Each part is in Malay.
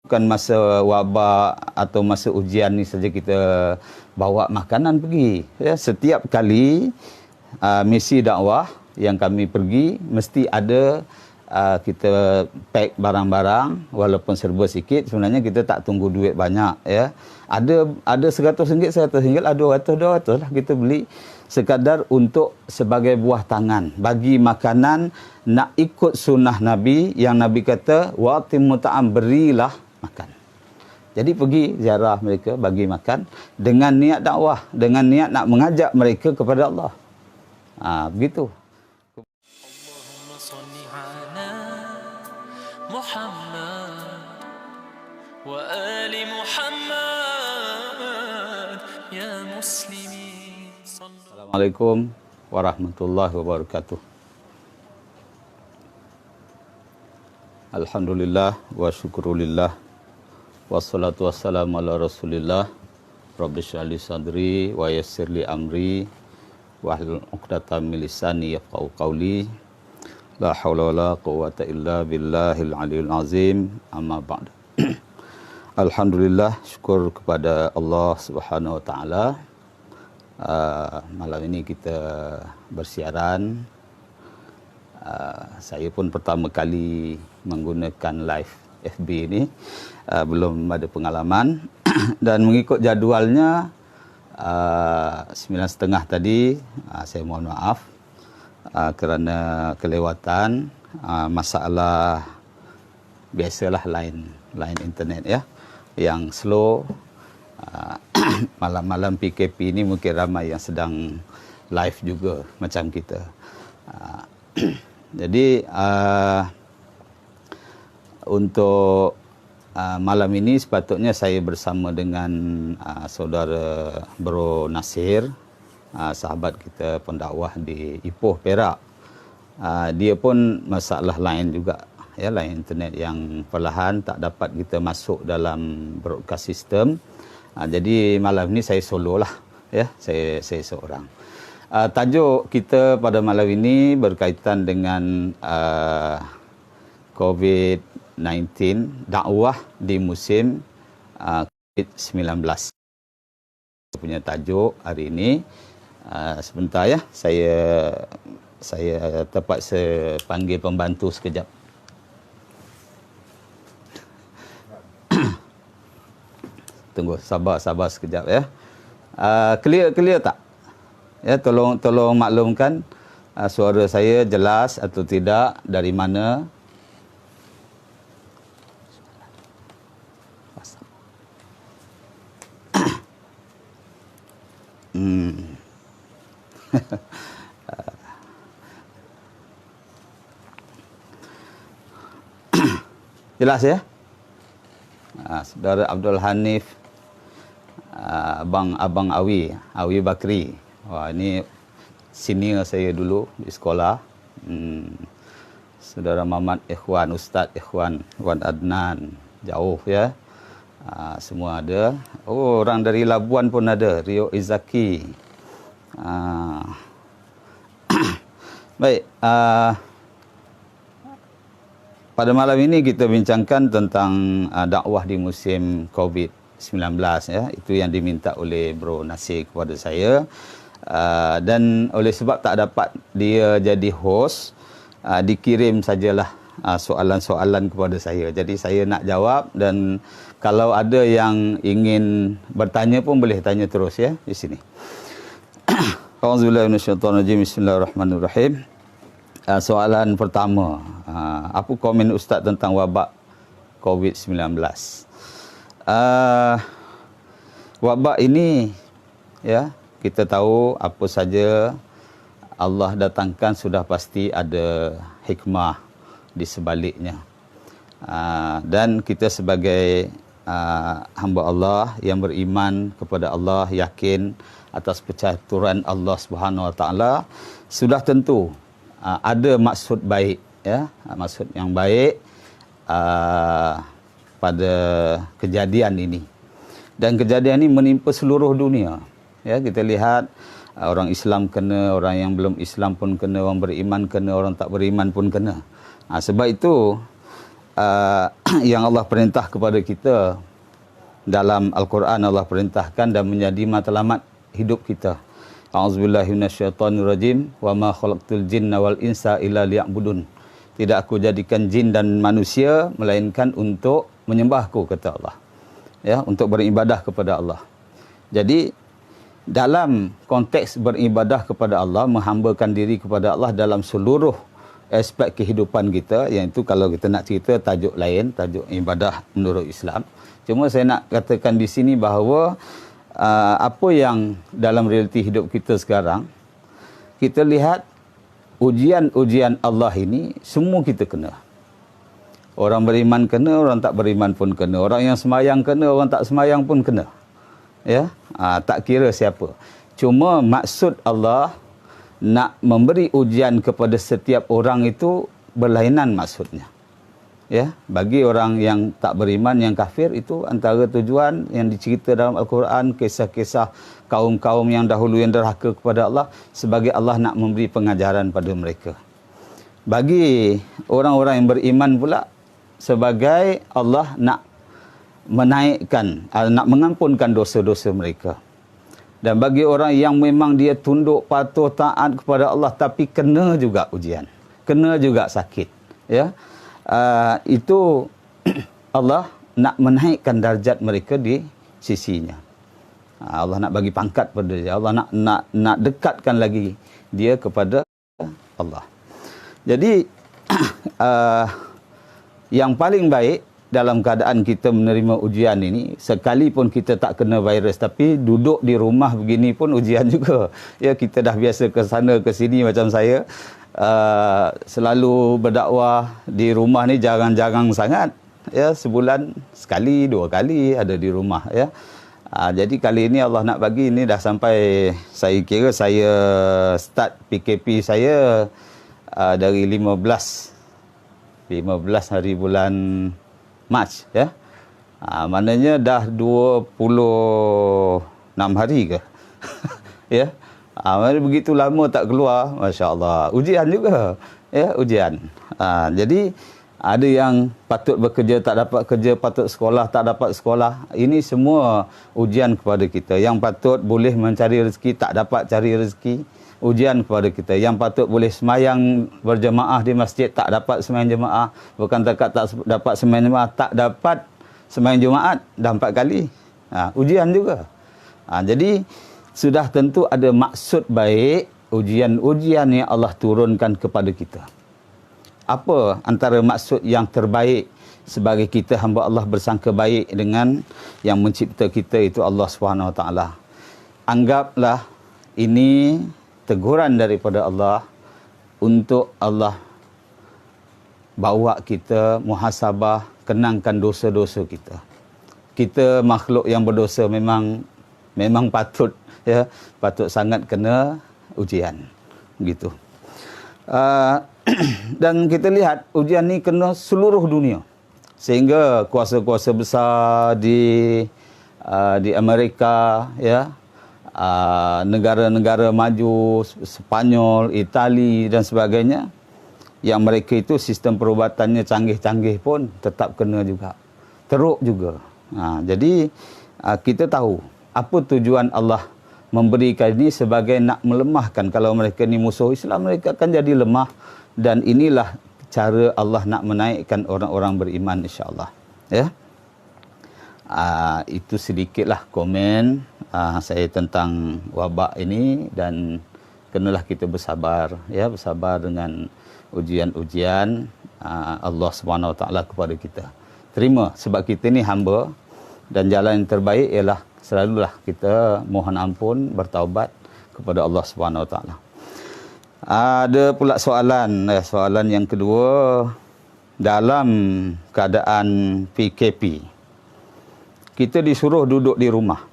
Bukan masa wabak atau masa ujian ni saja kita bawa makanan pergi. Ya, setiap kali misi dakwah yang kami pergi, mesti ada kita pack barang-barang, walaupun serba sikit. Sebenarnya kita tak tunggu duit banyak. Ya, ada RM100, RM100, ada RM200 lah kita beli, sekadar untuk sebagai buah tangan, bagi makanan, nak ikut sunnah Nabi yang Nabi kata wa'timu ta'am, berilah makan. Jadi pergi ziarah mereka, bagi makan dengan niat dakwah, dengan niat nak mengajak mereka kepada Allah. Begitu. Allahumma salli ala Muhammad wa ali Muhammad ya muslimin. Assalamualaikum warahmatullahi wabarakatuh. Alhamdulillah wa syukurulillah, wassalatu wassalamu ala rasulillah, rabbi shrah li sadri wa yassir li amri wahlul 'uqdatam min lisani yafqahu qawli, la haula wala quwwata illa billahil aliyil azim, amma ba'd. Alhamdulillah, syukur kepada Allah Subhanahu wa taala. Malam ini kita bersiaran. Saya pun pertama kali menggunakan live FB ini, belum ada pengalaman. Dan mengikut jadualnya 9.30 tadi, saya mohon maaf kerana kelewatan. Masalah biasalah line internet ya, yang slow. Malam-malam PKP ini mungkin ramai yang sedang live juga macam kita. Jadi untuk malam ini sepatutnya saya bersama dengan saudara Bro Nasir, sahabat kita pendakwah di Ipoh, Perak. Dia pun masalah lain juga, ya, lain internet yang perlahan tak dapat kita masuk dalam broadcast system. Jadi malam ini saya solo lah, ya, saya seorang. Tajuk kita pada malam ini berkaitan dengan COVID-19, dakwah di musim COVID-19. Punya tajuk hari ini. Sebentar ya, saya terpaksa panggil pembantu sekejap. Tunggu, sabar sekejap ya. Clear tak? Ya, tolong maklumkan suara saya jelas atau tidak, dari mana. Jelas ya? Saudara Abdul Hanif, Abang Awi Bakri. Wah, ini senior saya dulu di sekolah. Saudara Mamat Ikhwan, Ustaz Ikhwan, Wan Adnan, jauh ya. Semua ada. Oh, orang dari Labuan pun ada, Rio Izaki. Baik, pada malam ini kita bincangkan tentang dakwah di musim COVID-19 ya. Itu yang diminta oleh Bro Nasir kepada saya. Dan oleh sebab tak dapat dia jadi host, dikirim sajalah soalan-soalan kepada saya. Jadi saya nak jawab, dan kalau ada yang ingin bertanya pun boleh tanya terus ya di sini. Auzubillahi minasyaitonirrajim. Bismillahirrahmanirrahim. Soalan pertama, apa komen Ustaz tentang wabak COVID-19? Wabak ini ya, kita tahu apa saja Allah datangkan sudah pasti ada hikmah di sebaliknya. Dan kita sebagai hamba Allah yang beriman kepada Allah, yakin atas percaturan Allah Subhanahu Wa Taala, sudah tentu ada maksud baik ya, maksud yang baik pada kejadian ini. Dan kejadian ini menimpa seluruh dunia. Ya, kita lihat orang Islam kena, orang yang belum Islam pun kena, orang beriman kena, orang tak beriman pun kena. Sebab itu yang Allah perintah kepada kita dalam Al-Quran. Allah perintahkan dan menjadi matlamat hidup kita. A'udzubillahi minasyaitonirrajim. Wa ma khalaqtul jinna wal insa illa liya'budun. Tidak aku jadikan jin dan manusia melainkan untuk menyembahku, kata Allah. Ya, untuk beribadah kepada Allah. Jadi dalam konteks beribadah kepada Allah, menghambakan diri kepada Allah dalam seluruh aspek kehidupan kita, iaitu kalau kita nak cerita tajuk lain, tajuk ibadah menurut Islam. Cuma saya nak katakan di sini bahawa apa yang dalam realiti hidup kita sekarang, kita lihat ujian-ujian Allah ini semua kita kena. Orang beriman kena, orang tak beriman pun kena. Orang yang semayang kena, orang tak semayang pun kena. Ya, tak kira siapa. Cuma maksud Allah nak memberi ujian kepada setiap orang itu berlainan maksudnya. Ya, bagi orang yang tak beriman, yang kafir, itu antara tujuan yang dicerita dalam Al-Quran, kisah-kisah kaum-kaum yang dahulu yang derhaka kepada Allah, sebagai Allah nak memberi pengajaran pada mereka. Bagi orang-orang yang beriman pula, sebagai Allah nak menaikkan, nak mengampunkan dosa-dosa mereka. Dan bagi orang yang memang dia tunduk, patuh, taat kepada Allah, tapi kena juga ujian, kena juga sakit, ya, itu Allah nak menaikkan darjat mereka di sisinya. Allah nak bagi pangkat pada dia. Allah nak dekatkan lagi dia kepada Allah. Jadi yang paling baik dalam keadaan kita menerima ujian ini, sekalipun kita tak kena virus, tapi duduk di rumah begini pun ujian juga. Ya, kita dah biasa ke sana ke sini macam saya. Selalu berdakwah di rumah ni jarang-jarang sangat. Ya, sebulan sekali, 2 kali ada di rumah, ya. Jadi kali ini Allah nak bagi, ini dah sampai, saya kira saya start PKP saya dari 15 hari bulan Mac, ya. Maknanya dah 26 hari ke? Ya. Begitu lama tak keluar, Masya Allah. Ujian juga, ya, ujian. Jadi ada yang patut bekerja tak dapat kerja, patut sekolah tak dapat sekolah. Ini semua ujian kepada kita. Yang patut boleh mencari rezeki tak dapat cari rezeki, ujian kepada kita. Yang patut boleh semayang berjemaah di masjid tak dapat semayang jemaah. Bukan tak dapat semayang jemaah, tak dapat semayang Jumaat dah 4 kali. Ujian juga. Jadi sudah tentu ada maksud baik ujian-ujian yang Allah turunkan kepada kita. Apa antara maksud yang terbaik sebagai kita hamba Allah bersangka baik dengan yang mencipta kita, itu Allah SWT. Anggaplah ini teguran daripada Allah untuk Allah bawa kita muhasabah, kenangkan dosa-dosa kita. Kita makhluk yang berdosa memang patut, ya, patut sangat kena ujian, gitu. Dan kita lihat ujian ni kena seluruh dunia, sehingga kuasa-kuasa besar di Amerika, ya, negara-negara maju, Spanyol, Itali dan sebagainya, yang mereka itu sistem perubatannya canggih-canggih pun tetap kena juga, teruk juga. Jadi kita tahu apa tujuan Allah memberikan ini, sebagai nak melemahkan. Kalau mereka ni musuh Islam, mereka akan jadi lemah. Dan inilah cara Allah nak menaikkan orang-orang beriman, insya-Allah. Ya. Itu sedikitlah komen saya tentang wabak ini, dan kenalah kita bersabar, ya, bersabar dengan ujian-ujian Allah Subhanahu Wa Taala kepada kita. Terima, sebab kita ni hamba, dan jalan yang terbaik ialah selalulah kita mohon ampun, bertaubat kepada Allah Subhanahu Wa Taala. Ada pula soalan yang kedua, dalam keadaan PKP, kita disuruh duduk di rumah.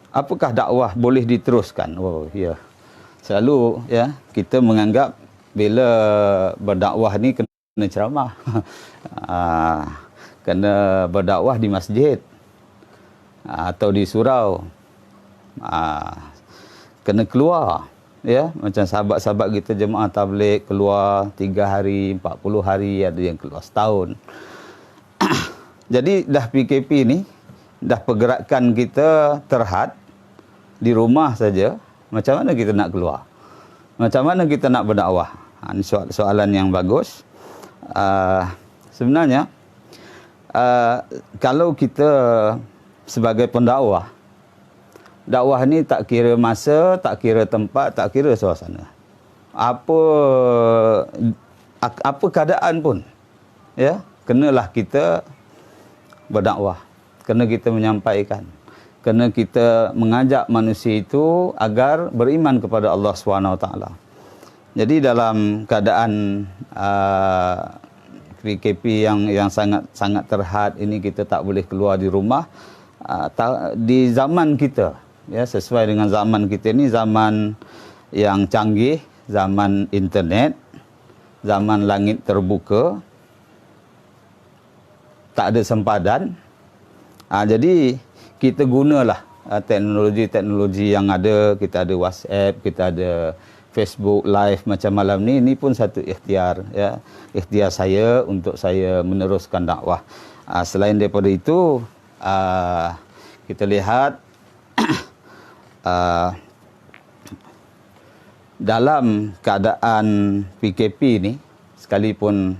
Apakah dakwah boleh diteruskan? Oh, ya. Selalu, ya, kita menganggap bila berdakwah ni kena ceramah. Kena berdakwah di masjid atau di surau. Kena keluar. ya, macam sahabat-sahabat kita jemaah tabligh keluar 3 hari, 40 hari, ada yang keluar setahun. Jadi dah PKP ni, dah pergerakan kita terhad di rumah saja, macam mana kita nak keluar? Macam mana kita nak berdakwah? Ini soalan yang bagus. Sebenarnya, kalau kita sebagai pendakwah, dakwah ni tak kira masa, tak kira tempat, tak kira suasana. Apa keadaan pun, ya, kenalah kita berdakwah, kena kita menyampaikan, kena kita mengajak manusia itu agar beriman kepada Allah SWT. Jadi dalam keadaan PKP yang sangat terhad ini, kita tak boleh keluar di rumah. Di zaman kita, ya, sesuai dengan zaman kita ini, zaman yang canggih, zaman internet, zaman langit terbuka, tak ada sempadan. Jadi kita gunalah teknologi-teknologi yang ada. Kita ada WhatsApp, kita ada Facebook Live macam malam ni. Ini pun satu ikhtiar, ya, ikhtiar saya untuk saya meneruskan dakwah. Selain daripada itu, kita lihat dalam keadaan PKP ni, sekalipun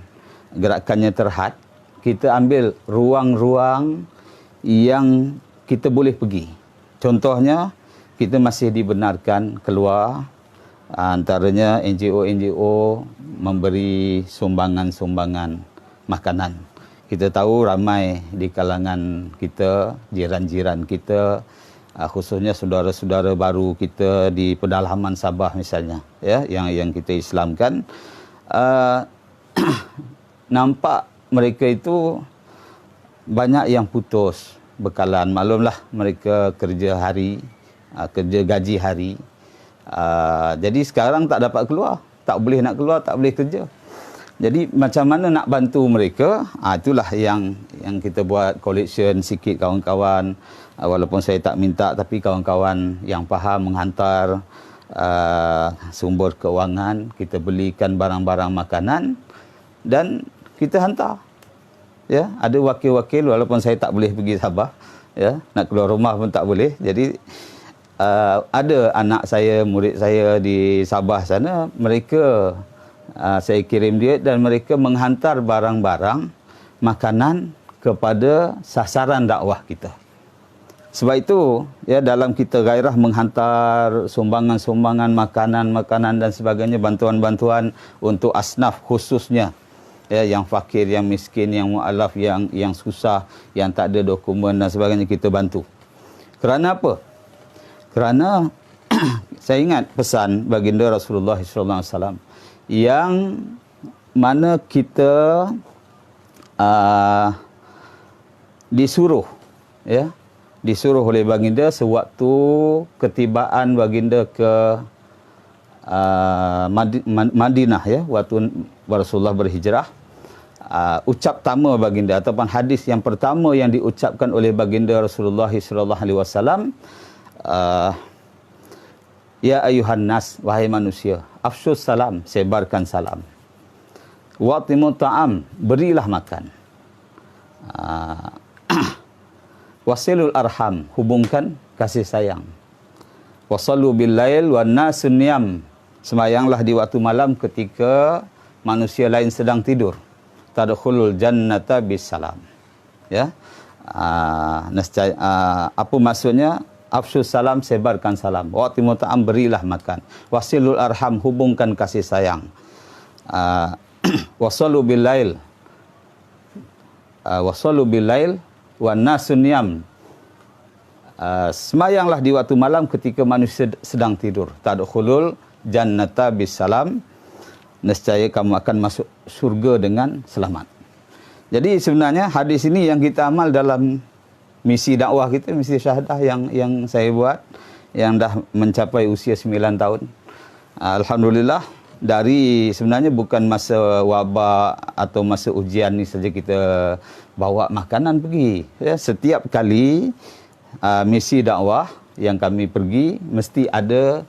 gerakannya terhad, kita ambil ruang-ruang yang kita boleh pergi. Contohnya, kita masih dibenarkan keluar, antaranya NGO-NGO memberi sumbangan-sumbangan makanan. Kita tahu ramai di kalangan kita, jiran-jiran kita, khususnya saudara-saudara baru kita di pedalaman Sabah misalnya, ya, yang kita Islamkan, nampak mereka itu banyak yang putus bekalan. Maklumlah, mereka kerja hari, kerja gaji hari. Jadi sekarang tak dapat keluar, tak boleh nak keluar, tak boleh kerja. Jadi macam mana nak bantu mereka? Itulah yang kita buat collection sikit kawan-kawan. Walaupun saya tak minta, tapi kawan-kawan yang faham menghantar sumber keuangan, kita belikan barang-barang makanan dan kita hantar. Ya, ada wakil-wakil, walaupun saya tak boleh pergi Sabah, ya, nak keluar rumah pun tak boleh. Jadi ada anak saya, murid saya di Sabah sana, mereka saya kirim duit dan mereka menghantar barang-barang makanan kepada sasaran dakwah kita. Sebab itu, ya, dalam kita gairah menghantar sumbangan-sumbangan makanan dan sebagainya, bantuan-bantuan untuk asnaf khususnya, ya, yang fakir, yang miskin, yang mu'alaf, yang susah, yang tak ada dokumen dan sebagainya, kita bantu. Kerana apa? Kerana saya ingat pesan baginda Rasulullah SAW yang mana kita disuruh, ya, disuruh oleh baginda sewaktu ketibaan baginda ke Madinah, ya, waktu Rasulullah berhijrah. Ucap pertama baginda ataupun hadis yang pertama yang diucapkan oleh baginda Rasulullah SAW, ya ayuhan nas, wahai manusia, afsyus salam, sebarkan salam. Wa'timut ta'am, berilah makan. Wasilul arham, hubungkan kasih sayang. Wasallu bil lail wan nasun niyam, semayanglah di waktu malam ketika manusia lain sedang tidur. Tadkhulul jannata bisalam. Ya. Apa maksudnya? Afsyus salam, sebarkan salam. Wa'timut ta'am, berilah makan. Wasilul arham, hubungkan kasih sayang. Wasallu bil lail. Wasallu bil lail wan nasun niyam. Semayanglah di waktu malam ketika manusia sedang tidur. Tadkhulul jannata bisalam, nescaya kamu akan masuk surga dengan selamat. Jadi sebenarnya hadis ini yang kita amal dalam misi dakwah kita, misi syahadah yang saya buat, yang dah mencapai usia 9 tahun. Alhamdulillah, dari sebenarnya bukan masa wabak atau masa ujian ni saja kita bawa makanan pergi. Ya, setiap kali misi dakwah yang kami pergi, mesti ada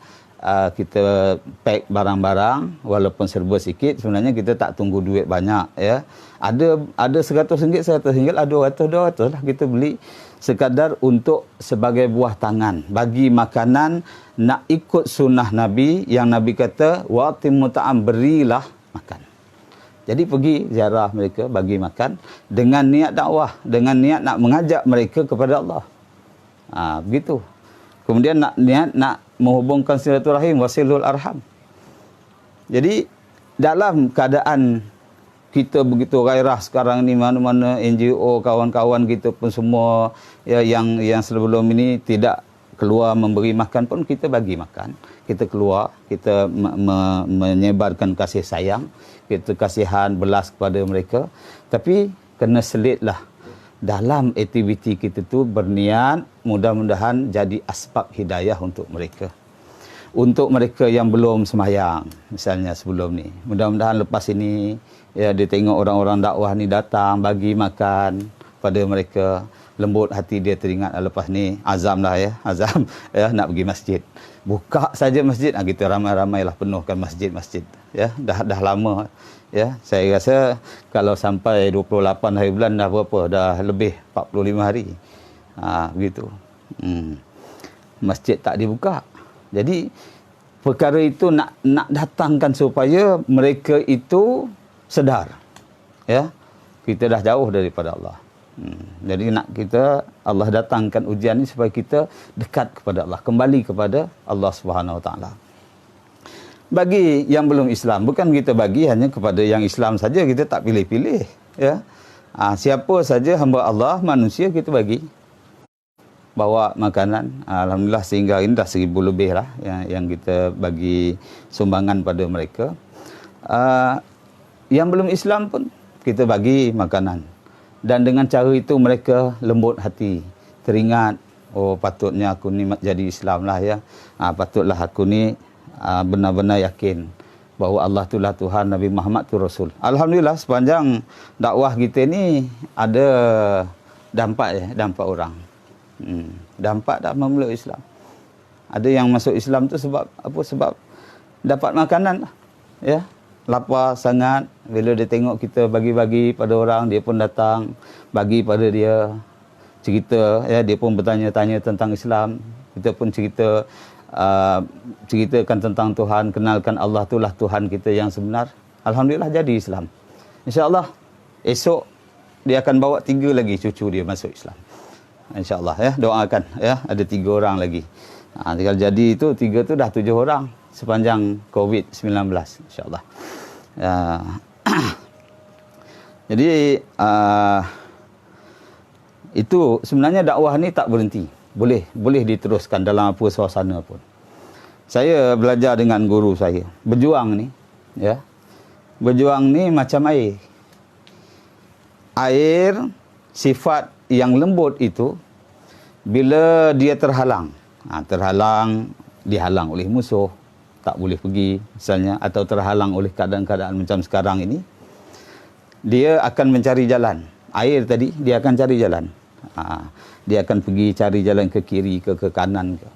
kita pack barang-barang walaupun serba sikit, sebenarnya kita tak tunggu duit banyak ya. Ada RM100, RM100, ada RM200 lah kita beli sekadar untuk sebagai buah tangan bagi makanan, nak ikut sunnah Nabi yang Nabi kata wa'timu ta'am, berilah makan. Jadi pergi ziarah mereka, bagi makan dengan niat dakwah, dengan niat nak mengajak mereka kepada Allah. Begitu. Kemudian niat nak menghubungkan silaturahim, wasilul arham. Jadi dalam keadaan kita begitu gairah sekarang ni, mana-mana NGO, kawan-kawan kita pun semua ya, yang sebelum ini tidak keluar memberi makan pun kita bagi makan. Kita keluar, kita menyebarkan kasih sayang, kita kasihan, belas kepada mereka. Tapi kena selitlah dalam aktiviti kita tu berniat mudah-mudahan jadi asbab hidayah untuk mereka. Untuk mereka yang belum semayang misalnya sebelum ni, mudah-mudahan lepas ini ya dia tengok orang-orang dakwah ni datang bagi makan pada mereka, lembut hati dia teringat lepas ni azam lah ya, azam ya nak pergi masjid. Buka saja masjid, kita ramai-ramailah penuhkan masjid-masjid ya, dah lama ya. Saya rasa kalau sampai 28 hari bulan dah berapa? Dah lebih 45 hari. Begitu. Masjid tak dibuka. Jadi perkara itu nak datangkan supaya mereka itu sedar. Ya. Kita dah jauh daripada Allah. Jadi nak kita, Allah datangkan ujian ini supaya kita dekat kepada Allah, kembali kepada Allah Subhanahu Wa Taala. Bagi yang belum Islam, bukan kita bagi hanya kepada yang Islam saja, kita tak pilih-pilih ya. Siapa saja hamba Allah, manusia, kita bagi. Bawa makanan, alhamdulillah sehingga ini dah 1000 lebih lah yang kita bagi sumbangan pada mereka. Yang belum Islam pun kita bagi makanan, dan dengan cara itu mereka lembut hati, teringat, oh patutnya aku ni jadi Islam lah ya. Patutlah aku ni benar-benar yakin bahawa Allah itulah Tuhan, Nabi Muhammad tu Rasul. Alhamdulillah sepanjang dakwah kita ni ada dampak orang. Dampak dah memeluk Islam. Ada yang masuk Islam tu sebab apa? Sebab dapat makanan lah. Ya. Lapar sangat, bila dia tengok kita bagi-bagi pada orang, dia pun datang bagi pada dia, cerita ya, dia pun bertanya-tanya tentang Islam, kita pun ceritakan tentang Tuhan, kenalkan Allah itulah Tuhan kita yang sebenar. Alhamdulillah jadi Islam. InsyaAllah esok dia akan bawa 3 lagi cucu dia masuk Islam. InsyaAllah ya, doakan ya, ada 3 orang lagi. Kalau jadi itu 3 tu dah 7 orang sepanjang COVID-19 insyaAllah. Jadi itu sebenarnya dakwah ni tak berhenti. Boleh diteruskan dalam apa suasana pun. Saya belajar dengan guru saya. Berjuang ni ya. Berjuang ni macam air. Air sifat yang lembut itu bila dia terhalang, dihalang oleh musuh, tak boleh pergi misalnya, atau terhalang oleh keadaan-keadaan macam sekarang ini, dia akan mencari jalan. Air tadi dia akan cari jalan. Dia akan pergi cari jalan ke kiri ke kanan ke.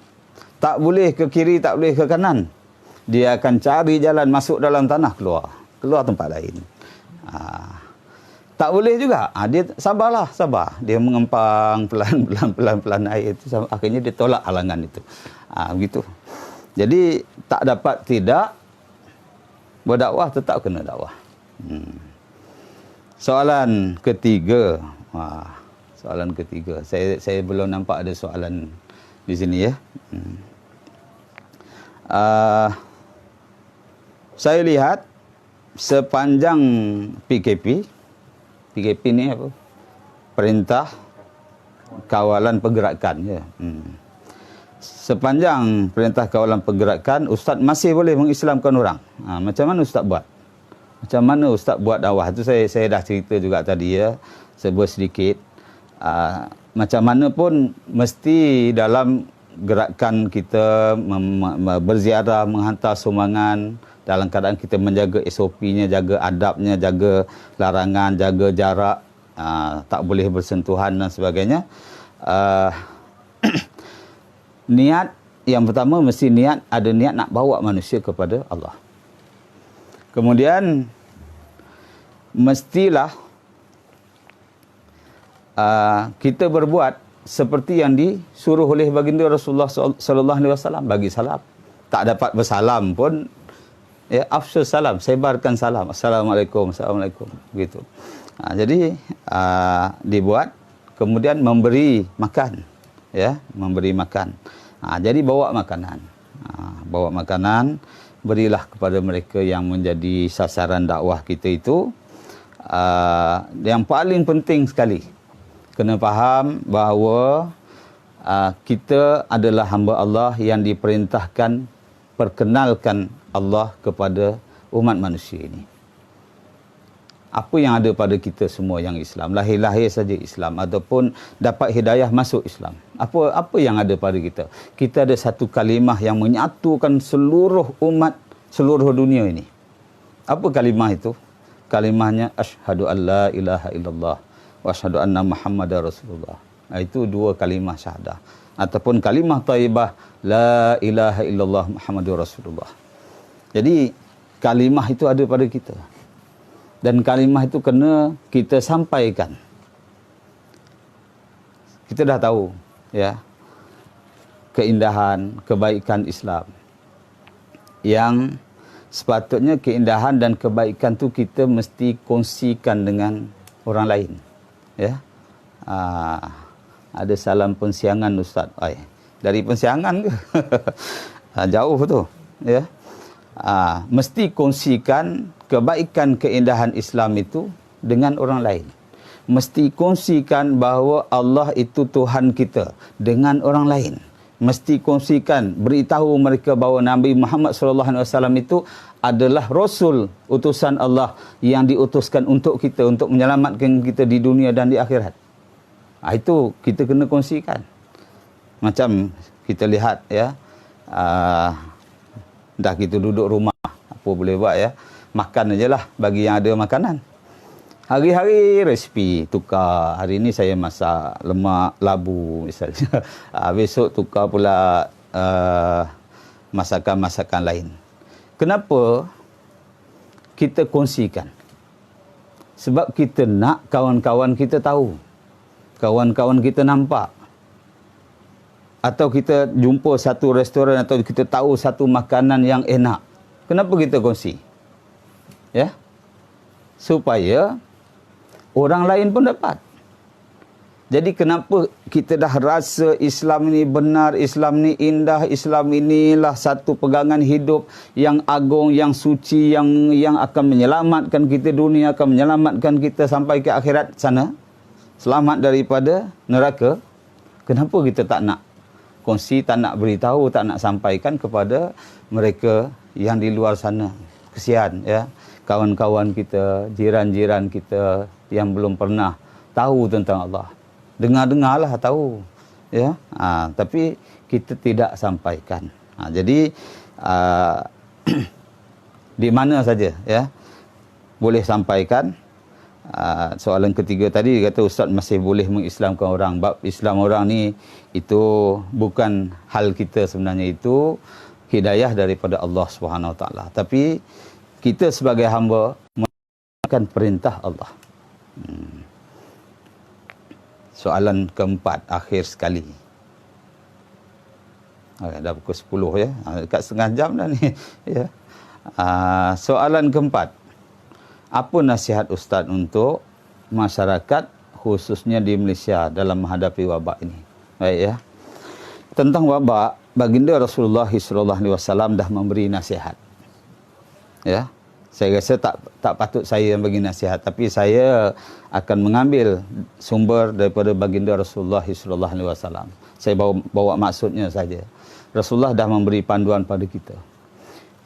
Tak boleh ke kiri, tak boleh ke kanan. Dia akan cari jalan masuk dalam tanah, keluar tempat lain. Tak boleh juga. Dia sabar. Dia mengempang pelan-pelan air itu, akhirnya dia tolak halangan itu. Begitu. Jadi tak dapat tidak berdakwah, tetap kena dakwah. Soalan ketiga. Soalan ketiga. Saya belum nampak ada soalan di sini ya. Saya lihat sepanjang PKP ni apa? Perintah Kawalan Pergerakan ya. Sepanjang perintah kawalan pergerakan, Ustaz masih boleh mengislamkan orang. Macam mana Ustaz buat? Macam mana Ustaz buat dakwah? Itu saya dah cerita juga tadi ya, sebuah sedikit. Macam mana pun mesti dalam gerakan kita berziarah, menghantar sumbangan, dalam keadaan kita menjaga SOP-nya, jaga adabnya, jaga larangan, jaga jarak, tak boleh bersentuhan dan sebagainya. Niat yang pertama mesti ada niat nak bawa manusia kepada Allah. Kemudian mestilah kita berbuat seperti yang disuruh oleh baginda Rasulullah sallallahu alaihi wasallam, bagi salam. Tak dapat bersalam pun ya afsyus salam, sebarkan salam. Assalamualaikum, assalamualaikum, begitu. Jadi dibuat, kemudian memberi makan, ya, memberi makan. Jadi bawa makanan. Bawa makanan, berilah kepada mereka yang menjadi sasaran dakwah kita itu. Yang paling penting sekali, kena faham bahawa kita adalah hamba Allah yang diperintahkan perkenalkan Allah kepada umat manusia ini. Apa yang ada pada kita semua yang Islam, lahir-lahir saja Islam ataupun dapat hidayah masuk Islam. Apa yang ada pada kita? Kita ada satu kalimah yang menyatukan seluruh umat seluruh dunia ini. Apa kalimah itu? Kalimahnya asyhadu an la ilaha illallah wa asyhadu anna Muhammadar Rasulullah. Itu dua kalimah syahadah ataupun kalimah thayyibah la ilaha illallah Muhammadur Rasulullah. Jadi kalimah itu ada pada kita. Dan kalimah itu kena kita sampaikan. Kita dah tahu ya keindahan, kebaikan Islam. Yang sepatutnya keindahan dan kebaikan tu kita mesti kongsikan dengan orang lain. Ya. Ada salam pensiangan Ustaz. Dari pensiangan ke? Jauh tu, ya. Mesti kongsikan kebaikan keindahan Islam itu dengan orang lain. Mesti kongsikan bahawa Allah itu Tuhan kita dengan orang lain. Mesti kongsikan, beritahu mereka bahawa Nabi Muhammad SAW itu adalah Rasul, utusan Allah yang diutuskan untuk kita, untuk menyelamatkan kita di dunia dan di akhirat. Itu kita kena kongsikan. Macam kita lihat ya, dah kita duduk rumah, apa boleh buat ya, makan aja lah bagi yang ada makanan. Hari-hari resipi tukar. Hari ini saya masak lemak labu misalnya. Besok tukar pula masakan-masakan lain. Kenapa kita kongsikan? Sebab kita nak kawan-kawan kita tahu. Kawan-kawan kita nampak. Atau kita jumpa satu restoran atau kita tahu satu makanan yang enak. Kenapa kita kongsi? Ya. Supaya orang lain pun dapat. Jadi kenapa kita dah rasa Islam ini benar, Islam ini indah, Islam inilah satu pegangan hidup yang agung, yang suci, yang akan menyelamatkan kita dunia, akan menyelamatkan kita sampai ke akhirat sana. Selamat daripada neraka. Kenapa kita tak nak kongsi, tak nak beritahu, tak nak sampaikan kepada mereka yang di luar sana? Kesian ya, kawan-kawan kita, jiran-jiran kita yang belum pernah tahu tentang Allah. Dengar-dengarlah tahu ya, tapi kita tidak sampaikan. Jadi di mana saja ya boleh sampaikan. Soalan ketiga tadi kata Ustaz masih boleh mengislamkan orang. Bab Islam orang ni itu bukan hal kita sebenarnya, itu hidayah daripada Allah Subhanahu Wa Taala. Tapi kita sebagai hamba melaksanakan perintah Allah. Soalan keempat, akhir sekali. Dah pukul 10 ya. Dekat setengah jam dah ni. Ya. Soalan keempat. Apa nasihat Ustaz untuk masyarakat khususnya di Malaysia dalam menghadapi wabak ini? Baik ya. Tentang wabak, baginda Rasulullah SAW dah memberi nasihat. Ya. Saya rasa tak patut saya yang bagi nasihat, tapi saya akan mengambil sumber daripada baginda Rasulullah SAW. Saya bawa maksudnya saja. Rasulullah dah memberi panduan pada kita.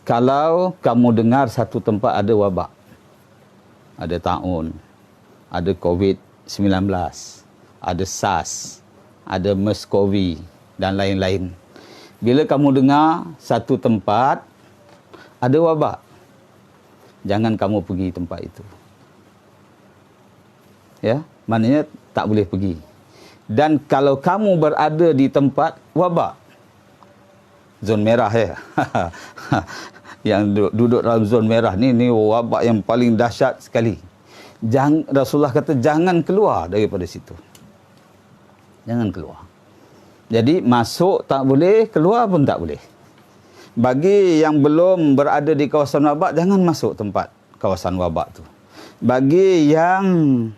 Kalau kamu dengar satu tempat ada wabak, ada taun, ada COVID-19, ada SARS, ada MERS-CoV dan lain-lain. Bila kamu dengar satu tempat ada wabak, jangan kamu pergi tempat itu. Ya, maknanya tak boleh pergi. Dan kalau kamu berada di tempat wabak, zon merah ya. Yang duduk dalam zon merah ni wabak yang paling dahsyat sekali. Rasulullah kata jangan keluar daripada situ. Jangan keluar. Jadi masuk tak boleh, keluar pun tak boleh. Bagi yang belum berada di kawasan wabak, jangan masuk tempat kawasan wabak tu. Bagi yang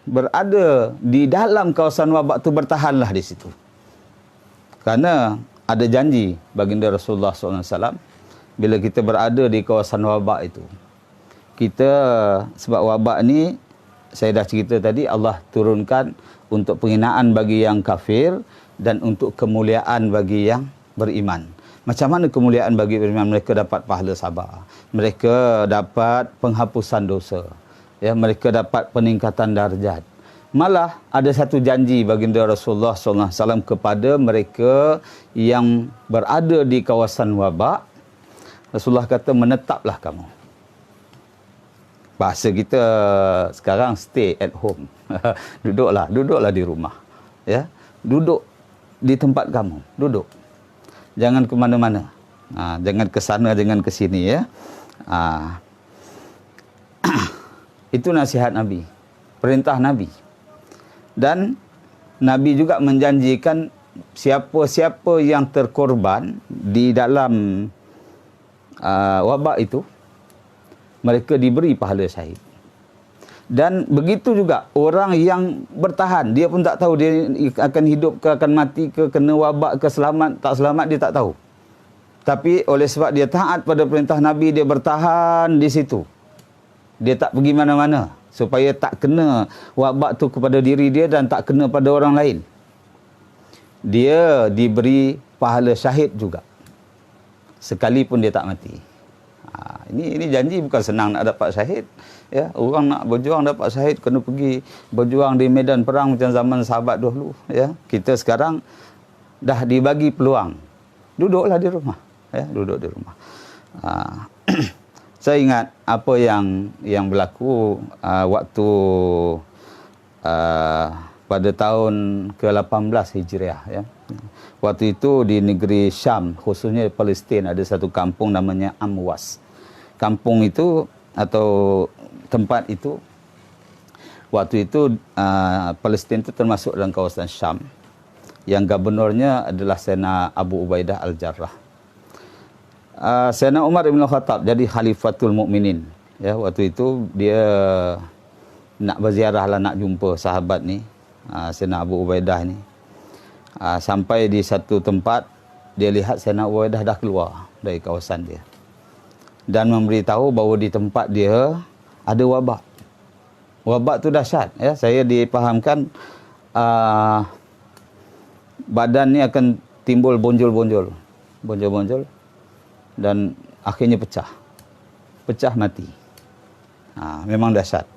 berada di dalam kawasan wabak tu, bertahanlah di situ. Kerana ada janji baginda Rasulullah SAW, bila kita berada di kawasan wabak itu, kita, sebab wabak ni, saya dah cerita tadi, Allah turunkan untuk penghinaan bagi yang kafir dan untuk kemuliaan bagi yang beriman. Macam mana kemuliaan bagi beriman? Mereka dapat pahala sabar. Mereka dapat penghapusan dosa. Ya, mereka dapat peningkatan darjat. Malah ada satu janji baginda Rasulullah SAW kepada mereka yang berada di kawasan wabak. Rasulullah kata, menetaplah kamu. Bahasa kita sekarang, stay at home. Duduklah di rumah. Ya, duduk di tempat kamu, duduk. Jangan ke mana-mana. Jangan ke sana, jangan ke sini ya. Itu nasihat Nabi, perintah Nabi. Dan Nabi juga menjanjikan siapa-siapa yang terkorban di dalam wabak itu, mereka diberi pahala syahid. Dan begitu juga orang yang bertahan, dia pun tak tahu dia akan hidup ke, akan mati ke, kena wabak ke, selamat tak selamat, dia tak tahu. Tapi oleh sebab dia taat pada perintah Nabi, dia bertahan di situ. Dia tak pergi mana-mana supaya tak kena wabak tu kepada diri dia dan tak kena pada orang lain. Dia diberi pahala syahid juga, sekalipun dia tak mati. Ini janji, bukan senang nak dapat syahid. Ya, orang nak berjuang dapat syahid, kena pergi berjuang di medan perang macam zaman sahabat dahulu. Ya, kita sekarang dah dibagi peluang, duduklah di rumah. Ya, duduk di rumah. Saya ingat apa yang berlaku waktu pada tahun ke-18 Hijriah. Ya. Waktu itu di negeri Syam, khususnya Palestin, ada satu kampung namanya Amwas. Kampung itu atau tempat itu, waktu itu Palestin itu termasuk dalam kawasan Syam. Yang gubernurnya adalah Sayyidina Abu Ubaidah Al-Jarrah. Sayyidina Umar Ibn Khattab jadi Khalifatul Mukminin. Ya, waktu itu dia nak berziarah lah, nak jumpa sahabat ni, Sayyidina Abu Ubaidah ni. Sampai di satu tempat, dia lihat Sayyidina Abu Ubaidah dah keluar dari kawasan dia. Dan memberitahu bahawa di tempat dia ada wabak. Wabak tu dahsyat. Ya, saya dipahamkan badan ni akan timbul bonjol-bonjol. Bonjol-bonjol. Dan akhirnya pecah. Pecah mati. Memang dahsyat.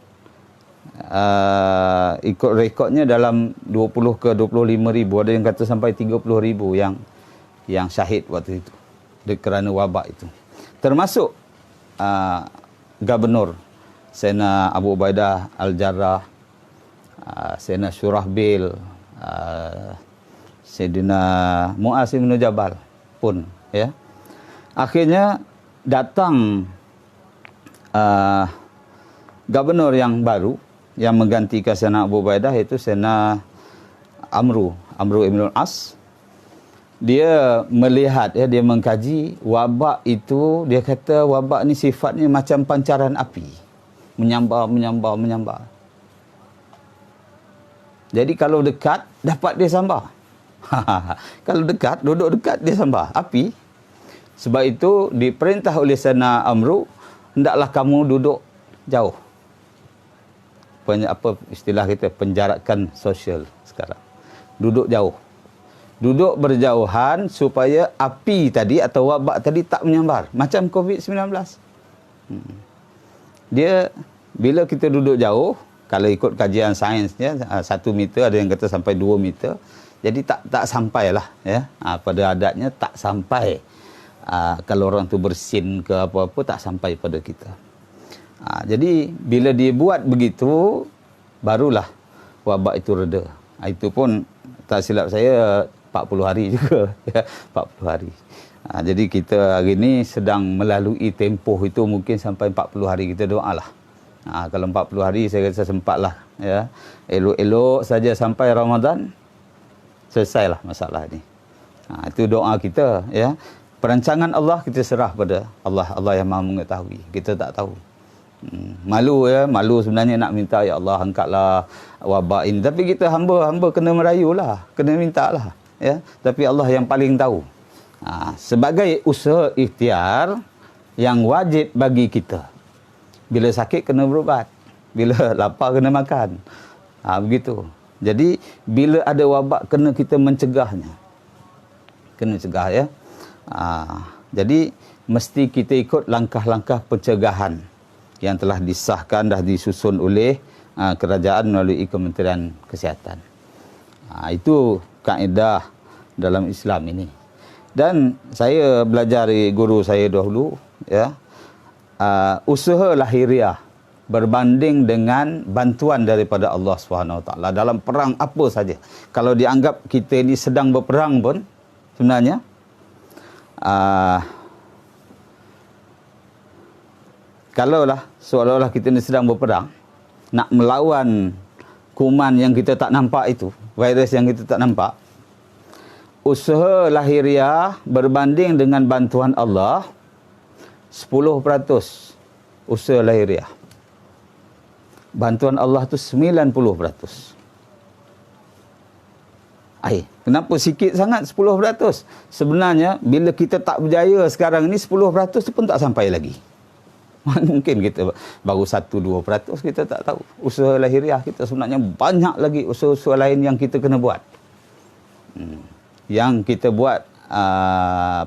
Ikut rekodnya dalam 20 ke 25 ribu. Ada yang kata sampai 30 ribu yang syahid waktu itu. Kerana wabak itu. Termasuk gubernur Sayyidina Abu Ubaidah Al-Jarrah, Sayyidina Syurahbil, Sayyidina Mu'az bin Jabal pun. Ya. Akhirnya datang gubernur yang baru yang menggantikan Sayyidina Abu Ubaidah, iaitu Sayyidina Amru Ibn Al-As. Dia melihat, ya, dia mengkaji wabak itu. Dia kata wabak ni sifatnya macam pancaran api, menyambar. Jadi kalau dekat, dapat dia sambar. Kalau dekat, duduk dekat, dia sambar api. Sebab itu diperintah oleh Sayyidina Amru, hendaklah kamu duduk jauh. Apa istilah kita, penjarakan sosial sekarang. Duduk jauh. Duduk berjauhan supaya api tadi atau wabak tadi tak menyambar. Macam COVID-19. Dia, bila kita duduk jauh, kalau ikut kajian sainsnya, 1 meter, ada yang kata sampai 2 meter. Jadi tak sampailah. Ya. Pada adatnya tak sampai. Kalau orang tu bersin ke apa-apa, tak sampai pada kita. Jadi, bila dia buat begitu, barulah wabak itu reda. Itu pun, tak silap saya, 40 hari juga. Ya, 40 hari. Jadi kita hari ni sedang melalui tempoh itu mungkin sampai 40 hari kita doa lah. Kalau 40 hari saya rasa sempat lah. Ya. Elok-elok saja sampai Ramadan, selesailah masalah ni. Itu doa kita. Ya. Perancangan Allah kita serah pada Allah. Allah yang maha mengetahui. Kita tak tahu. Malu ya, malu sebenarnya nak minta, ya Allah angkatlah wabak ini. Tapi kita hamba kena merayulah, kena mintalah. Ya. Tapi Allah yang paling tahu. Sebagai usaha ikhtiar yang wajib bagi kita. Bila sakit kena berubat, bila lapar kena makan. Begitu. Jadi bila ada wabak kena kita mencegahnya. Kena cegah ya. Jadi mesti kita ikut langkah-langkah pencegahan yang telah disahkan, dah disusun oleh kerajaan melalui Kementerian Kesihatan. Itu kaedah dalam Islam ini. Dan saya belajar dari guru saya dahulu, ya, usaha lahiriah berbanding dengan bantuan daripada Allah SWT dalam perang apa saja. Kalau dianggap kita ini sedang berperang pun, sebenarnya kalaulah seolah-olah kita ni sedang berperang, nak melawan kuman yang kita tak nampak itu, virus yang kita tak nampak, usaha lahiriah berbanding dengan bantuan Allah 10% usaha lahiriah. Bantuan Allah tu 90%. Kenapa sikit sangat 10%? Sebenarnya bila kita tak berjaya sekarang ni 10% tu pun tak sampai lagi. Mungkin kita baru 1-2%, kita tak tahu. Usaha lahiriah kita sebenarnya banyak lagi usaha-usaha lain yang kita kena buat. Yang kita buat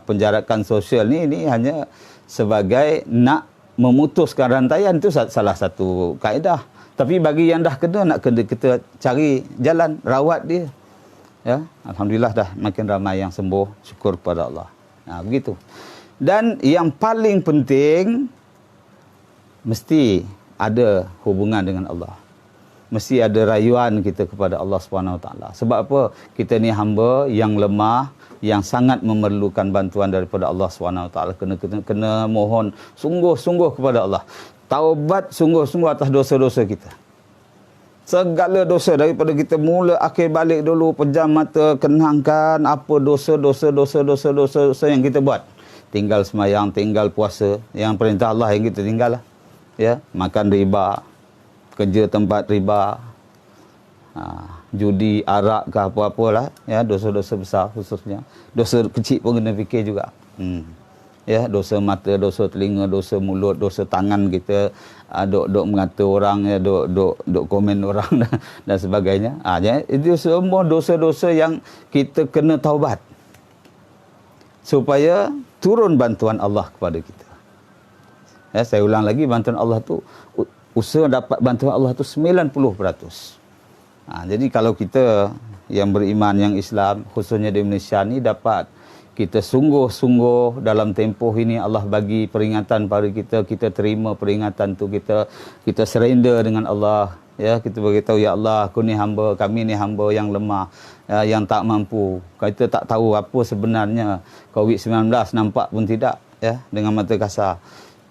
penjarakan sosial ni hanya sebagai nak memutuskan rantaian, itu salah satu kaedah. Tapi bagi yang dah kena, nak kena kita cari jalan, rawat dia. Ya, alhamdulillah dah makin ramai yang sembuh, syukur kepada Allah. Begitu. Dan yang paling penting, mesti ada hubungan dengan Allah. Mesti ada rayuan kita kepada Allah SWT. Sebab apa? Kita ni hamba yang lemah, yang sangat memerlukan bantuan daripada Allah SWT. Kena mohon sungguh-sungguh kepada Allah. Taubat sungguh-sungguh atas dosa-dosa kita. Segala dosa daripada kita mula akhir balik dulu, pejam mata, kenangkan apa dosa yang kita buat. Tinggal semayang, tinggal puasa, yang perintah Allah yang kita tinggal lah. Ya, makan riba, kerja tempat riba, judi, arak ke apa-apalah, ya, dosa-dosa besar khususnya. Dosa kecil pun kena fikir juga. Ya, dosa mata, dosa telinga, dosa mulut, dosa tangan kita, dok mengata orang, ya, dok komen orang dan sebagainya. Jadi itu semua dosa-dosa yang kita kena taubat supaya turun bantuan Allah kepada kita. Ya, saya ulang lagi, bantuan Allah tu, usaha dapat bantuan Allah tu 90%. Jadi kalau kita yang beriman, yang Islam, khususnya di Malaysia ni, dapat kita sungguh-sungguh dalam tempoh ini, Allah bagi peringatan pada kita, kita terima peringatan tu, kita surrender dengan Allah. Ya, kita beritahu, ya Allah, aku ni hamba, kami ni hamba yang lemah, ya, yang tak mampu. Kita tak tahu apa sebenarnya COVID-19, nampak pun tidak, ya, dengan mata kasar.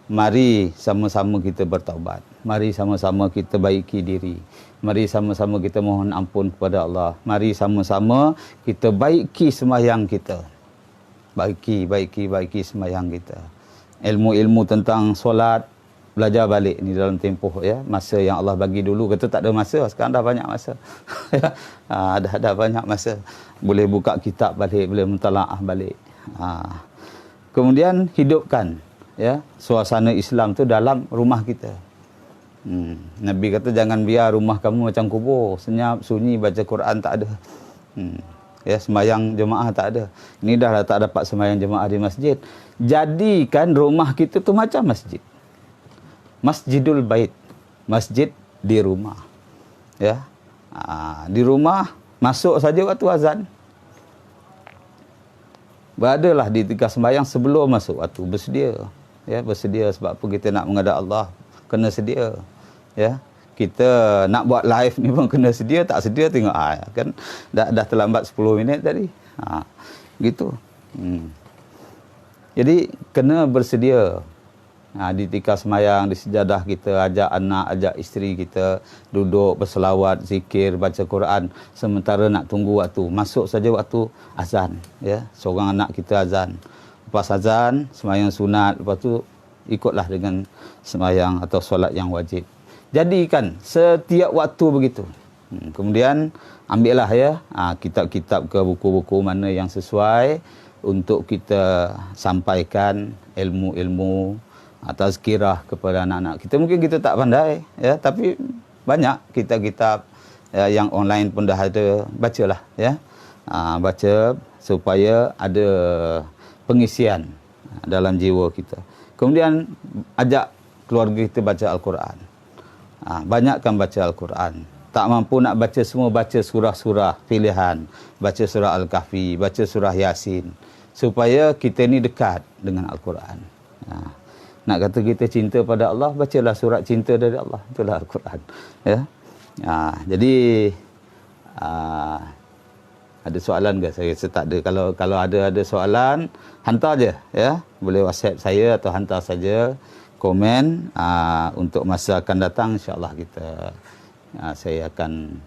Mari sama-sama kita bertaubat. Mari sama-sama kita baiki diri. Mari sama-sama kita mohon ampun kepada Allah. Mari sama-sama kita baiki sembahyang kita. Baiki sembahyang kita. Ilmu-ilmu tentang solat, belajar balik ni dalam tempoh, ya, masa yang Allah bagi dulu. Kata tak ada masa, sekarang dah banyak masa. dah banyak masa. Boleh buka kitab balik, boleh mentalaah balik. Kemudian hidupkan, ya, suasana Islam tu dalam rumah kita. Nabi kata jangan biar rumah kamu macam kubur, senyap, sunyi, baca Quran tak ada. Ya, sembahyang jemaah tak ada. Ini dah tak dapat sembahyang jemaah di masjid. Jadikan rumah kita tu macam masjid. Masjidul Bait. Masjid di rumah. Ya. Di rumah masuk saja waktu azan. Beradalah di tengah sembahyang sebelum masuk waktu, bersedia. Ya, bersedia sebab apa kita nak menghadap Allah, kena sedia. Ya. Kita nak buat live ni pun kena sedia, tak sedia tengok kan dah terlambat 10 minit tadi. Gitu. Jadi kena bersedia. Di tikar semayang, di sejadah kita, ajak anak, ajak isteri kita duduk berselawat, zikir, baca Quran sementara nak tunggu waktu. Masuk saja waktu azan, ya. Seorang anak kita azan. Lepas azan, semayang sunat, lepas tu ikutlah dengan semayang atau solat yang wajib. Jadikan setiap waktu begitu. Kemudian ambillah ya kitab-kitab ke buku-buku mana yang sesuai untuk kita sampaikan ilmu-ilmu tazkirah kepada anak-anak kita. Mungkin kita tak pandai ya, tapi banyak kitab-kitab yang online pun dah ada, bacalah ya. Baca supaya ada pengisian dalam jiwa kita. Kemudian ajak keluarga kita baca Al-Quran. Banyakkan baca Al-Quran. Tak mampu nak baca semua, baca surah-surah pilihan. Baca surah Al-Kahfi, baca surah Yasin. Supaya kita ni dekat dengan Al-Quran. Nak kata kita cinta pada Allah, bacalah surat cinta dari Allah. Itulah Al-Quran. Ya. Jadi ada soalan ke? Saya tak ada. Kalau ada soalan, hantar je ya. Boleh WhatsApp saya atau hantar saja komen. Untuk masa akan datang insya-Allah kita saya akan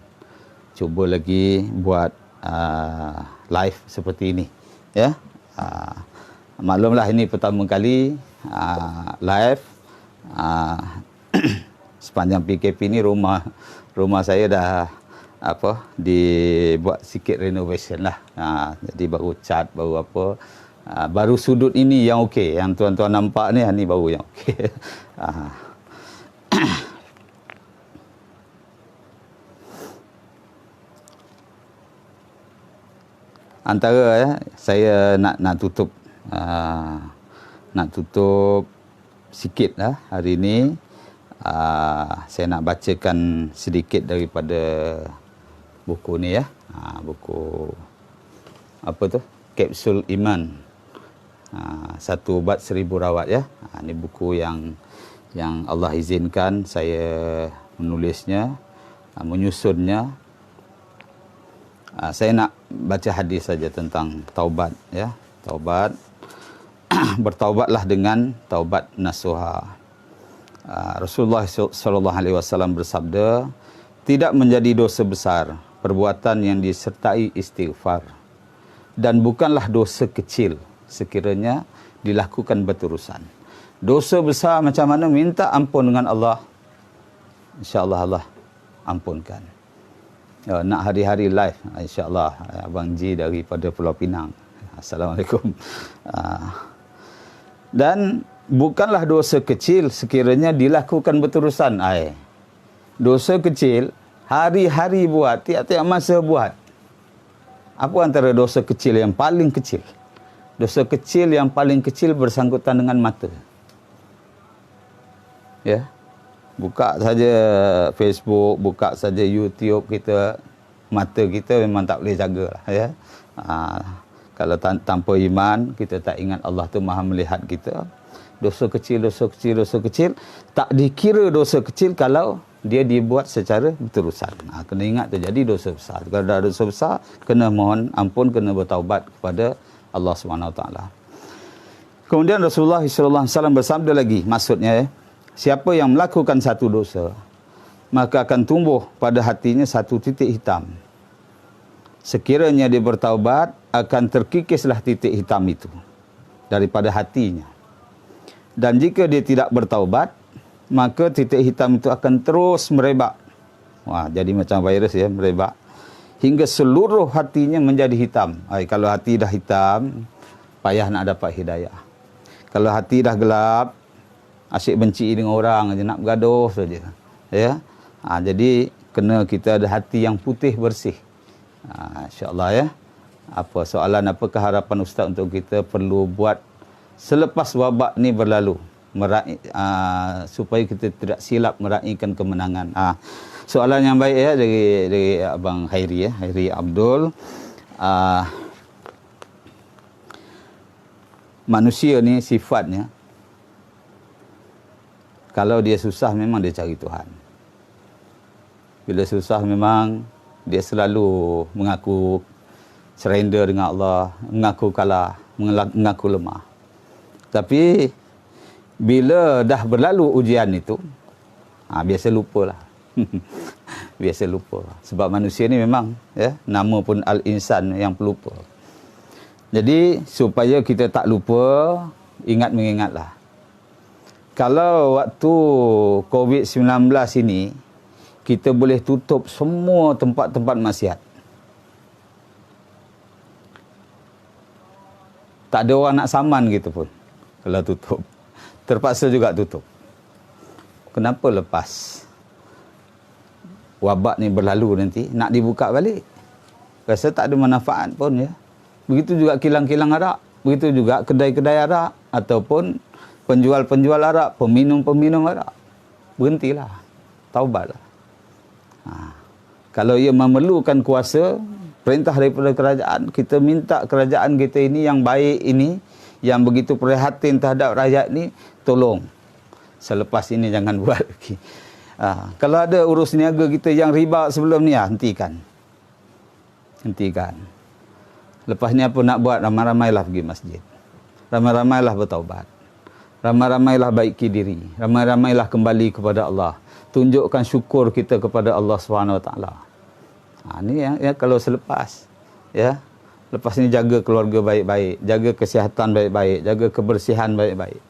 cuba lagi buat live seperti ini ya. Maklumlah ini pertama kali live. Sepanjang PKP ni rumah saya dah dibuat sikit renovation lah. Jadi baru cat, baru apa, baru sudut ini yang okey, yang tuan-tuan nampak ni baru yang okey. Antara ya, saya nak tutup sikit lah hari ini. Saya nak bacakan sedikit daripada buku ni ya. Buku apa tu? Kapsul Iman. Satu Obat Seribu Rawat ya. Ini buku yang Allah izinkan saya menulisnya, menyusunnya. Saya nak baca hadis saja tentang taubat ya. Taubat. Bertaubatlah dengan taubat nasuha. Rasulullah sallallahu alaihi wasallam bersabda, tidak menjadi dosa besar perbuatan yang disertai istighfar, dan bukanlah dosa kecil sekiranya dilakukan berterusan. Dosa besar macam mana minta ampun dengan Allah, insya-Allah Allah ampunkan. Nak hari-hari live insya-Allah Abang Ji daripada Pulau Pinang. Assalamualaikum. Dan bukanlah dosa kecil sekiranya dilakukan berterusan. Dosa kecil hari-hari buat, tiap-tiap masa buat. Apa antara dosa kecil yang paling kecil? Dosa kecil yang paling kecil bersangkutan dengan mata. Ya. Buka saja Facebook, buka saja YouTube kita, mata kita memang tak boleh jagalah ya. Kalau tanpa iman, kita tak ingat Allah tu Maha melihat kita. Dosa kecil tak dikira dosa kecil kalau dia dibuat secara berterusan. Kena ingat terjadi dosa besar. Kalau ada dosa besar, kena mohon ampun, kena bertaubat kepada Allah SWT. Kemudian Rasulullah SAW bersabda lagi, maksudnya siapa yang melakukan satu dosa, maka akan tumbuh pada hatinya satu titik hitam. Sekiranya dia bertaubat, akan terkikislah titik hitam itu daripada hatinya. Dan jika dia tidak bertaubat, maka titik hitam itu akan terus merebak. Jadi macam virus ya, merebak. Hingga seluruh hatinya menjadi hitam. Kalau hati dah hitam, payah nak dapat hidayah. Kalau hati dah gelap, asyik benci dengan orang, nak bergaduh saja. Ya. Jadi kena kita ada hati yang putih bersih. InsyaAllah ya. Apa soalan, apakah harapan Ustaz untuk kita perlu buat selepas wabak ni berlalu, supaya kita tidak silap meraihkan kemenangan. Soalan yang baik ya dari Abang Hairi ya, Hairi Abdul. Manusia ni sifatnya, kalau dia susah memang dia cari Tuhan. Bila susah memang dia selalu mengaku surrender dengan Allah, mengaku kalah, mengaku lemah. Tapi bila dah berlalu ujian itu, biasa lupalah. Biasa lupa. Sebab manusia ni memang, ya, nama pun al-insan yang pelupa. Jadi supaya kita tak lupa, ingat mengingatlah. Kalau waktu COVID-19 ini, kita boleh tutup semua tempat-tempat maksiat. Tak ada orang nak saman gitu pun. Kalau tutup. Terpaksa juga tutup. Kenapa lepas wabak ni berlalu nanti, nak dibuka balik? Rasa tak ada manfaat pun, ya. Begitu juga kilang-kilang arak. Begitu juga kedai-kedai arak. Ataupun penjual-penjual arak, peminum-peminum arak. Berhentilah. Taubatlah. Kalau ia memerlukan kuasa, perintah daripada kerajaan, kita minta kerajaan kita ini yang baik ini, yang begitu prihatin terhadap rakyat ni, tolong. Selepas ini jangan buat lagi. Kalau ada urus niaga kita yang riba sebelum ni, hentikan. Hentikan. Lepas ni apa nak buat? Ramai-ramailah pergi masjid. Ramai-ramailah bertaubat. Ramai-ramailah baiki diri. Ramai-ramailah kembali kepada Allah. Tunjukkan syukur kita kepada Allah SWT. Ni ya, kalau selepas, ya, lepas ni jaga keluarga baik-baik, jaga kesihatan baik-baik, jaga kebersihan baik-baik.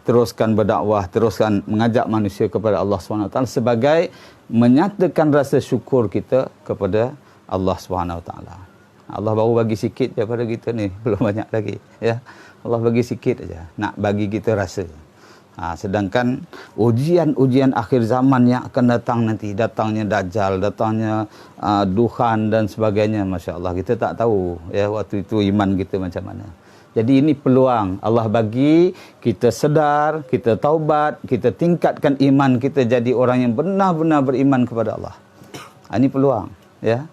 Teruskan berdakwah, teruskan mengajak manusia kepada Allah SWT sebagai menyatakan rasa syukur kita kepada Allah SWT. Allah baru bagi sikit daripada kita ni, belum banyak lagi, ya. Allah bagi sikit aja, nak bagi kita rasa. Sedangkan ujian-ujian akhir zaman yang akan datang nanti, datangnya Dajjal, datangnya Duhan dan sebagainya, Masya Allah, kita tak tahu, ya, waktu itu iman kita macam mana. Jadi ini peluang Allah bagi kita sedar, kita taubat, kita tingkatkan iman kita jadi orang yang benar-benar beriman kepada Allah. Ini peluang, ya.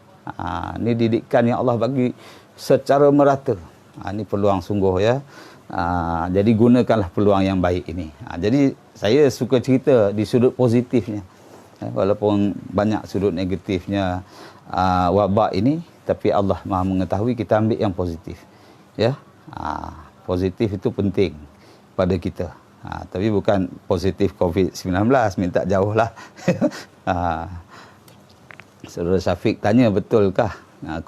Ini didikan yang Allah bagi secara merata. Ini peluang sungguh, ya. Jadi gunakanlah peluang yang baik ini. Jadi saya suka cerita di sudut positifnya, walaupun banyak sudut negatifnya wabak ini, tapi Allah Maha mengetahui, kita ambil yang positif, ya. Positif itu penting pada kita, tapi bukan positif COVID-19, minta jauh lah. Saudara Syafiq tanya, betulkah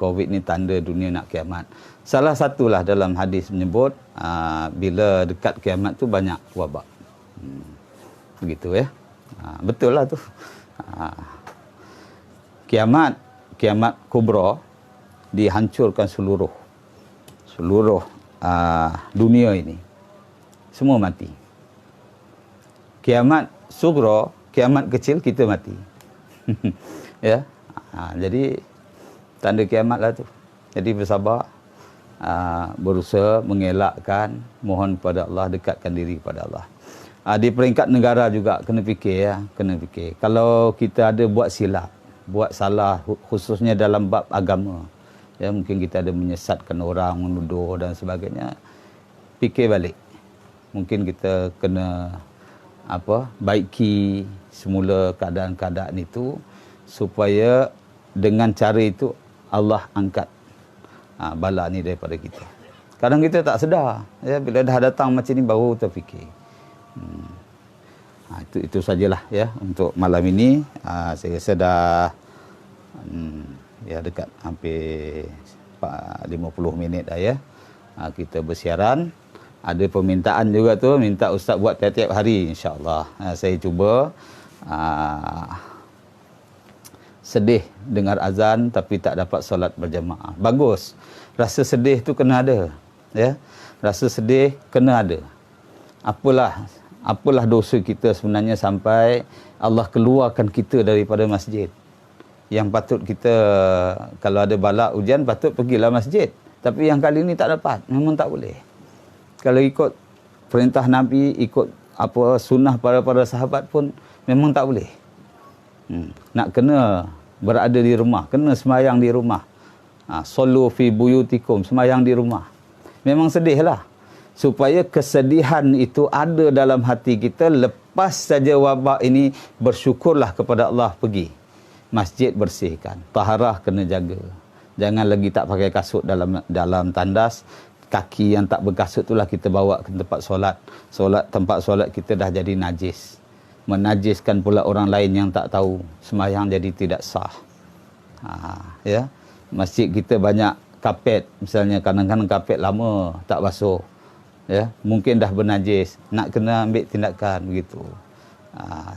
COVID ni tanda dunia nak kiamat? Salah satulah dalam hadis menyebut bila dekat kiamat tu banyak wabak. Begitu, ya. Betul lah tu. Kiamat kubra, dihancurkan seluruh dunia ini. Semua mati. Kiamat sugra, kiamat kecil, kita mati. Ya. Jadi tanda kiamat lah tu. Jadi bersabar, berusaha mengelakkan, mohon kepada Allah, dekatkan diri kepada Allah. Di peringkat negara juga kena fikir, ya, kena fikir. Kalau kita ada buat silap, buat salah, khususnya dalam bab agama, ya, mungkin kita ada menyesatkan orang, menuduh dan sebagainya, fikir balik. Mungkin kita kena baiki semula keadaan-keadaan itu, supaya dengan cara itu Allah angkat bala ni daripada kita. Kadang kita tak sedar, ya, bila dah datang macam ni baru terfikir. Itu sajalah, ya, untuk malam ini. Saya rasa dah ya dekat hampir 50 minit dah, ya. Kita bersiaran. Ada permintaan juga tu, minta ustaz buat tiap-tiap hari, insya-Allah. Saya cuba. Sedih dengar azan tapi tak dapat solat berjamaah. Bagus. Rasa sedih tu kena ada, ya. Rasa sedih kena ada. Apalah dosa kita sebenarnya sampai Allah keluarkan kita daripada masjid. Yang patut kita, kalau ada bala ujian, patut pergilah masjid. Tapi yang kali ni tak dapat, memang tak boleh. Kalau ikut perintah Nabi, ikut sunnah para sahabat pun memang tak boleh. Nak kena berada di rumah, kena semayang di rumah. Sallu fi buyutikum, semayang di rumah. Memang sedihlah. Supaya kesedihan itu ada dalam hati kita, lepas saja wabak ini, bersyukurlah kepada Allah, pergi masjid, bersihkan. Taharah kena jaga. Jangan lagi tak pakai kasut dalam tandas. kaki yang tak berkasut itulah kita bawa ke tempat solat. Tempat solat kita dah jadi najis. Menajiskan pula orang lain yang tak tahu. Sembahyang jadi tidak sah. Ya. Masjid kita banyak kapet, misalnya kadang-kadang kapet lama tak basuh. Ya, mungkin dah bernajis, nak kena ambil tindakan begitu.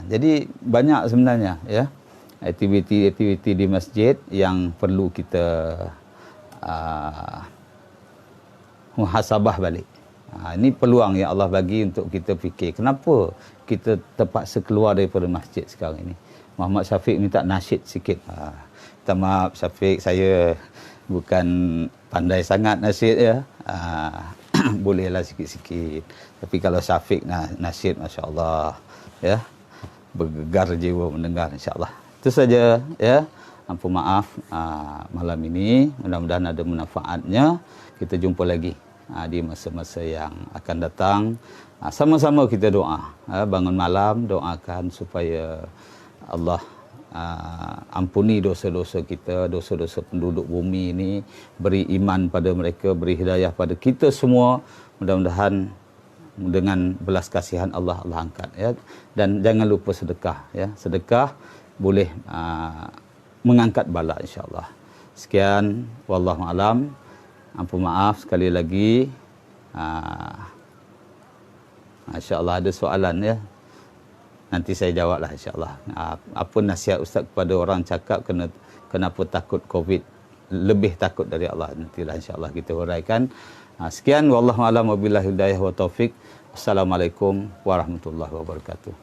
Jadi banyak sebenarnya ya aktiviti-aktiviti di masjid yang perlu kita muhasabah balik. Ini peluang yang Allah bagi untuk kita fikir. Kenapa kita terpaksa keluar daripada masjid sekarang ini? Muhammad Syafiq minta nasyid sikit. Minta maaf Syafiq, saya bukan pandai sangat nasyid ya. Bolehlah sikit-sikit. Tapi kalau Syafiq nasyid, masya-Allah ya. Bergegar jiwa mendengar insya-Allah. Itu saja ya. Ampun maaf malam ini, mudah-mudahan ada manfaatnya. Kita jumpa lagi di masa-masa yang akan datang. Sama-sama kita doa. Bangun malam doakan supaya Allah ampuni dosa-dosa kita, dosa-dosa penduduk bumi ini, beri iman pada mereka, beri hidayah pada kita semua. Mudah-mudahan dengan belas kasihan Allah angkat ya. Dan jangan lupa sedekah ya. Sedekah boleh mengangkat bala insya-Allah. Sekian, wallahu alam. Ampun maaf sekali lagi. Masya-Allah ada soalan ya. Nanti saya jawablah insya-Allah. Apa nasihat Ustaz kepada orang cakap kenapa takut COVID? Lebih takut dari Allah. Nantilah insya-Allah kita huraikan. Sekian, wallahu a'lam wabillahi hidayah wa taufik. Assalamualaikum warahmatullahi wabarakatuh.